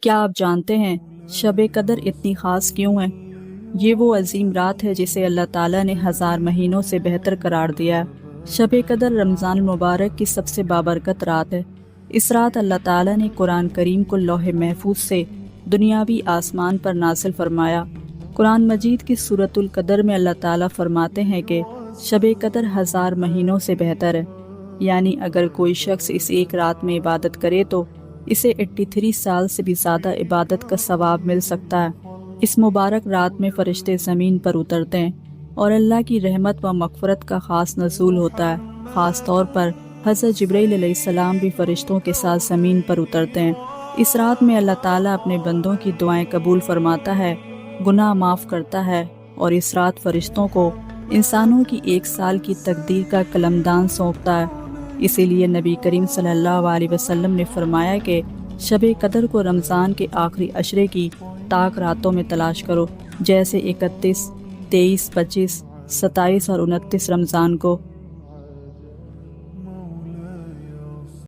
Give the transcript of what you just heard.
کیا آپ جانتے ہیں شب قدر اتنی خاص کیوں ہے؟ یہ وہ عظیم رات ہے جسے اللہ تعالیٰ نے 1000 مہینوں سے بہتر قرار دیا ہے۔ شب قدر رمضان المبارک کی سب سے بابرکت رات ہے۔ اس رات اللہ تعالیٰ نے قرآن کریم کو لوح محفوظ سے دنیاوی آسمان پر نازل فرمایا۔ قرآن مجید کی سورۃ القدر میں اللہ تعالیٰ فرماتے ہیں کہ شب قدر 1000 مہینوں سے بہتر ہے، یعنی اگر کوئی شخص اس ایک رات میں عبادت کرے تو اسے 83 سال سے بھی زیادہ عبادت کا ثواب مل سکتا ہے۔ اس مبارک رات میں فرشتے زمین پر اترتے ہیں اور اللہ کی رحمت و مغفرت کا خاص نزول ہوتا ہے۔ خاص طور پر حضرت جبرائیل علیہ السلام بھی فرشتوں کے ساتھ زمین پر اترتے ہیں۔ اس رات میں اللہ تعالیٰ اپنے بندوں کی دعائیں قبول فرماتا ہے، گناہ معاف کرتا ہے، اور اس رات فرشتوں کو انسانوں کی 1 سال کی تقدیر کا قلمدان سونپتا ہے۔ اسی لیے نبی کریم صلی اللہ علیہ وسلم نے فرمایا کہ شب قدر کو رمضان کے آخری عشرے کی طاق راتوں میں تلاش کرو، جیسے 31، 23، 25، 27 اور 29 رمضان کو۔